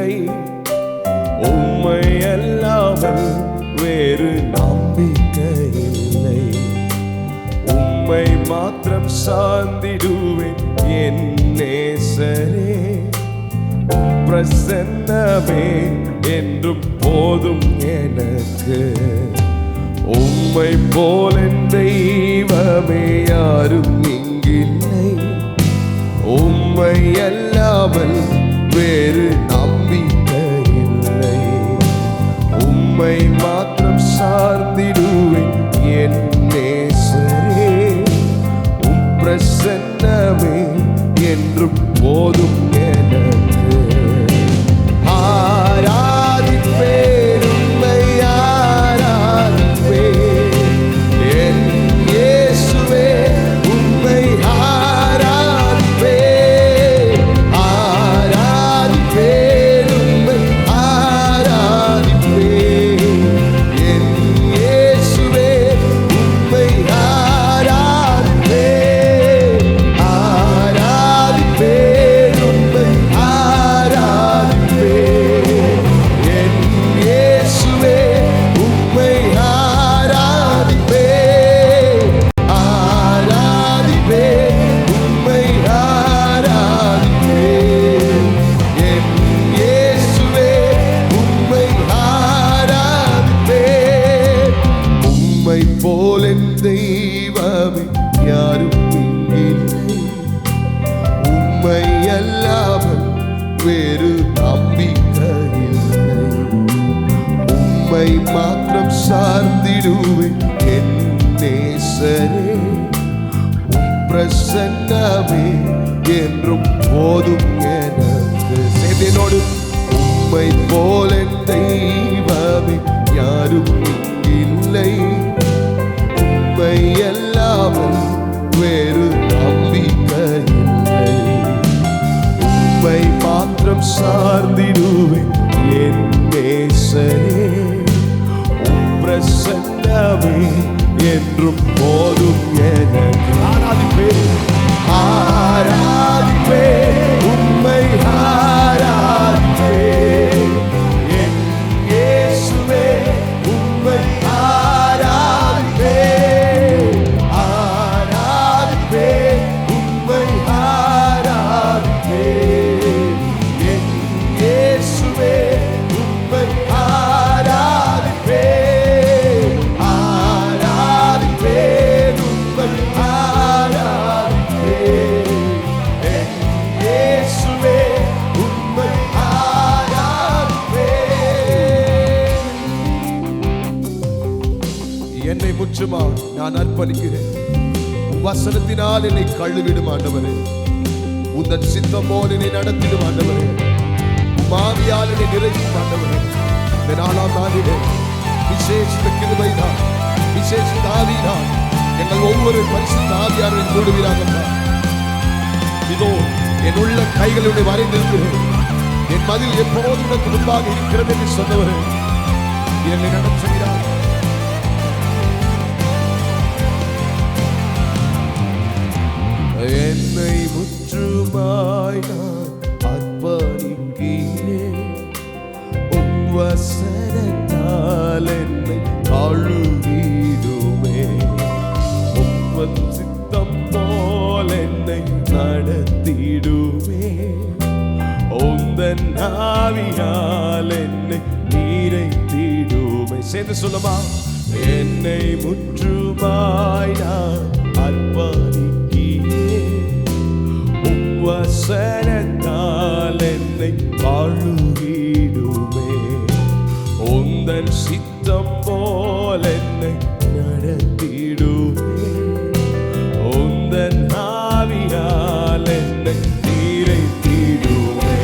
இல்லை, உம்மை அல்லாமல் வேறு நம்பிக்கை இல்லை. உம்மை மாத்திரம் சார்ந்திடுவேன் என் நேசரே. பிரசன்னமே என்றும் போதும் எனக்கு. உம்மை போல தெய்வமே யாரும் இங்கில்லை, உம்மை அல்லாமல் வேறு நம்பிக்கை இல்லை. உம்மை மாத்திரம் சார்ந்திடுவேன் என் நேசரே. உம் பிரசன்னமே என்றும் போதும் எனக்கு. ஆராதிப்பேன் உம்மை ஆராதிப்பேன் என் இயேசுவே. உம்மை ஆராதிப்பேன் ஆராதிப்பேன் உம்மை ஆராதிப்பேன் என் இயேசுவே. உம்மை ஆராதிப்பேன் ஆராதிப்பேன் உம்மை ஆராதிப்பேன் என் இயேசுவே. உம்மை ஆராதிப்பேன் ஆராதிப்பேன் உம்மை ஆராதிப்பேன் என் இயேசுவே. உம்மை ஆராதிப்பேன். உம்மை போல தெய்வமே யாரும் இங்கில்லை, உம்மை அல்லாமல் வேறு நம்பிக்கை இல்லை. உம்மை மாத்திரம் சார்ந்திடுவேன் என் நேசரே. உம் பிரசன்னமே என்றும் போதும் எனக்கு. சேதினோடு உம்மை போல தெய்வமே யாரும் இல்லை, உம்மை அல்லாமல் வேறு நம்பிக்கை இல்லை. உம்மை மாத்திரம் சார்ந்திடுவேன் என் நேசரே. உம் பிரசன்னமே என்றும் போதும் எனக்கு. ஆராதிப்பேன் ஆராதிப்பேன் உம்மை ஆராதிப்பேன் என் இயேசுவே. உம்மை ஆராதிப்பேன் ஆராதிப்பேன் உம்மை ஆராதிப்பேன் என் இயேசுவே. உம்மை ஆராதிப்பேன் ஆராதிப்பேன் உம்மை ஆராதிப்பேன் என் இயேசுவே. உம்மை ஆராதிப்பேன். என்னை முற்றுமா நான் அர்ப்பணிக்கிறேன். உம் வசனத்தினால் என்னை கழுவிடும் ஆண்டவரே. உந்தன் சித்தம் போல் என்னை நடத்திடும் ஆண்டவரே. உம் ஆவியால் என்னை நிறைக்கும் ஆண்டவரே. இந்த 4ஆம் நாளிலே விசேஷித்த கிருபைதான், விசேஷித்த ஆவிதான் எங்கள் ஒவ்வொரு பரிசுத்த ஆவியாரை கூடுவீராகப்பா. இதோ என் உள்ள கைகளுடைய வரைந்திருக்கிறேன். என் மதில் எப்போதும் உனக்கு முன்பாக இருக்கிறது என்று சொன்னவரே, என்னை நடத்துகிறார். என்னை முற்றுமாய் நான் அர்ப்பணிக்கிறேன். உம் வசனத்தால் என்னை கழுவிடுமே. உம் சித்தம் போல் என்னை நடத்திடுமே. உந்தன் ஆவியால் என்னை நிறைத்திடுமே. சேர்ந்து சொல்லுமா. என்னை முற்றுமாய் நான் அர்ப்பணிக்கிறேன். உம் வசனத்தால் என்னை கழுவிடுமே. உந்தன் சித்தம் போல் என்னை நடத்திடுமே. உந்தன் ஆவியால் என்னை நிறைத்திடுமே.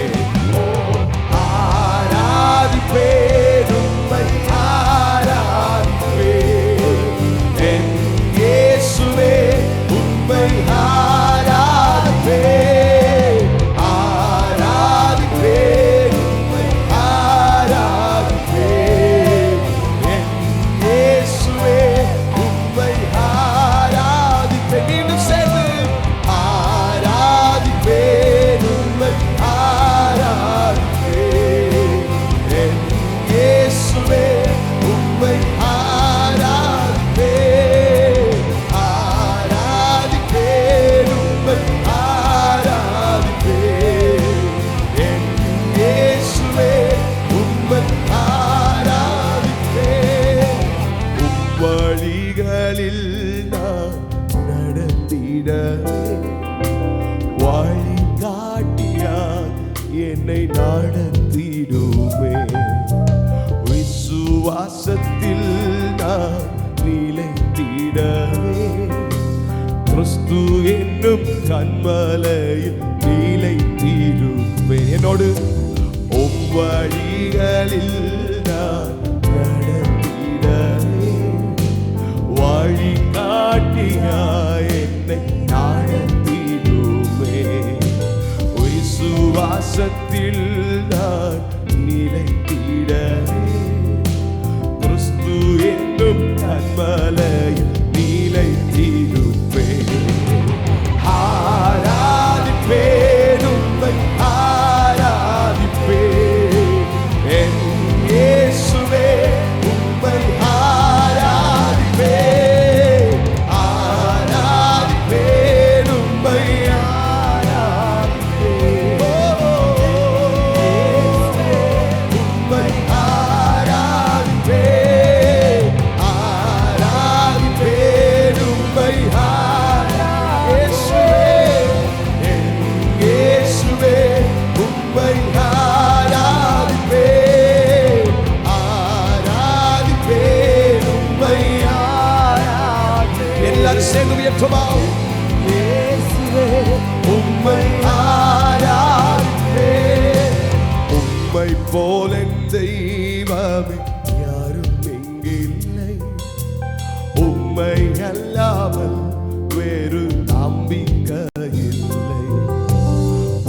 ஆராதிப்பேன் உம்மை ஆராதிப்பேன் என் இயேசுவே. உம்மை ஆராதிப்பேன் ஆராதிப்பேன் உம்மை ஆராதிப்பேன் நடத்திடுமே. விசுவாசத்தில் நான் நிலைத்திடவே கிறிஸ்து என்னும் கன்மலையில் நிலைத்திடுவேன். என்னோடு வழிகளில் நான் நடத்திடவே வழி காட்டியாய் என்னை நடத்திடுமே. விசுவாசத்தில் நான் நிலைத்திடவே கிறிஸ்து என்னும் கன்மலையில் நிலைத்திடுவேன். ஆராதிப்பேன் உம்மை ஆராதிப்பேன் என் இயேசுவே உம்மை ஆராதிப்பேன். ஆராதிப்பேன் உம்மை ஆராதிப்பேன் உம்மை ஆராதிப்பேன். ஆராதிப்பேன் உம்மை சேர்ந்து உயர்த்துவோம். இயேசுவே உம்மை ஆராதிப்பேன். உம்மை போல தெய்வமே யாரும் எங்கில்லை. உம்மை அல்லாமல் வேறு நம்பிக்கை இல்லை.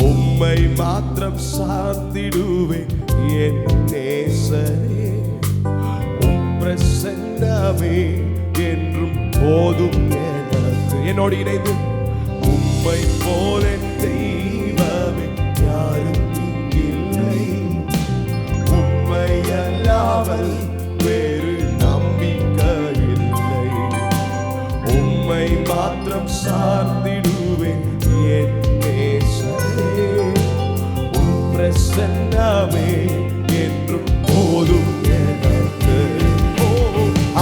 உம்மை மாத்திரம் சார்ந்திடுவேன் என் நேசரே. உம் பிரசன்னமே என்றும் போதும் எனக்கு. என்னோடு இணைந்து உம்மை போல தெய்வமே யாரும் இங்கில்லை. உம்மை அல்லாமல் வேறு நம்பிக்கை இல்லை. உம்மை மாத்திரம் சார்ந்திடுவேன் என் நேசரே. உம் பிரசன்னமே என்றும் போதும் எனக்கு.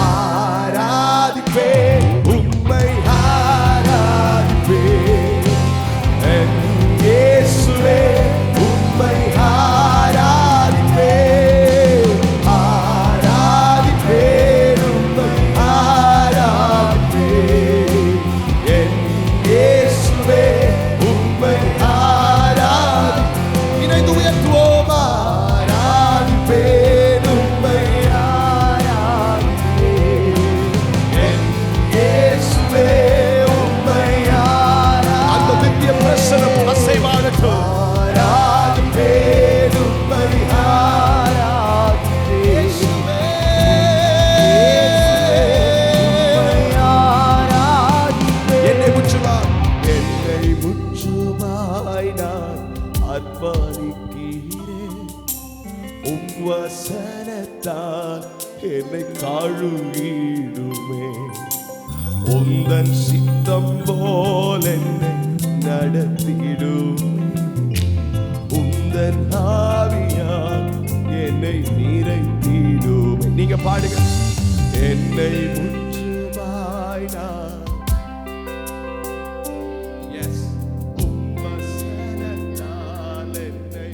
ஆராதிப்பேன் உம்மை ஆராதிப்பேன் என் இயேசுவே உம்மை ஆராதிப்பேன். ஆராதிப்பேன் உம்மை ஆராதிப்பேன் என் இயேசுவே உம்மை ஆராதிப்பேன். இணைந்து உயர்த்துவோம். ஆராதிப்பேன் உம்மை வசனத்தால் என்னை காழுகிடுமே. உந்தன் சித்தம் போல் என்னை நடத்திடுமே. உந்தன் ஆவியால் என்னை நிறைத்திடுமே. நீங்க பாடுங்க. என்னை முற்றுமாய் நான் வசனத்தால் என்னை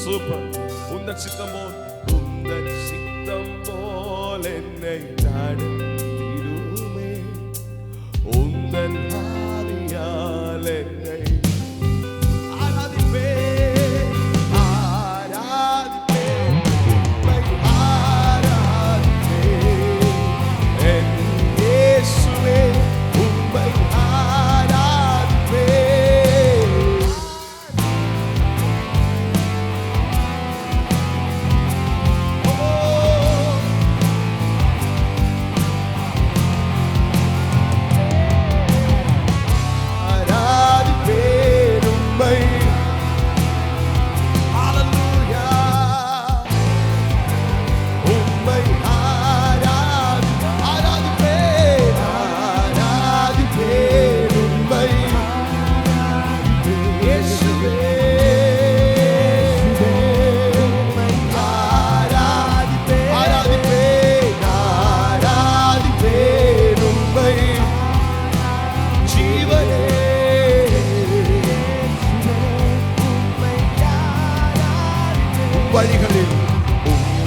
சூப்பர். உந்தன் சித்தம் போல் என்னை நடத்திடுமே. உந்தன் ஆவியால் என்னை ஆராதிப்பேன். ஆராதிப்பேன் உம்மை ஆராதிப்பேன் என் இயேசுவே உம்மை ஆராதிப்பேன்.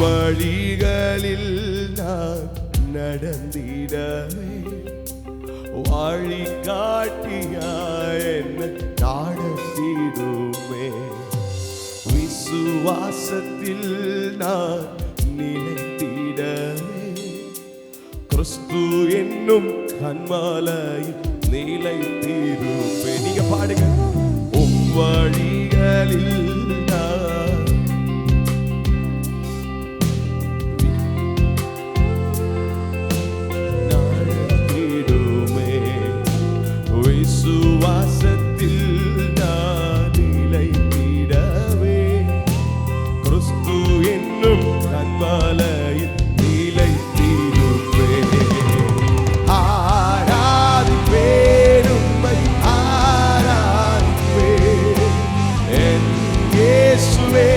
வழிகளில் நான் நடந்திடவே வழி காட்டியாய் என்னை நடத்திடுமே. விசுவாசத்தில் நான் நிலைத்திடவே கிறிஸ்து என்னும் கன்மலையில் நிலைத்திருப்பே. நீங்க பாடுங்க. வழிகளில் நான் நடத்திடுமே. விசுவாசத்தில் நான் நிலைத்திடவே கிறிஸ்து என்னும் கன்மலையில் நிலைத்திருப்பே. ஆராதிப்பேன் உம்மை ஆராதிப்பேன் என் இயேசுவே.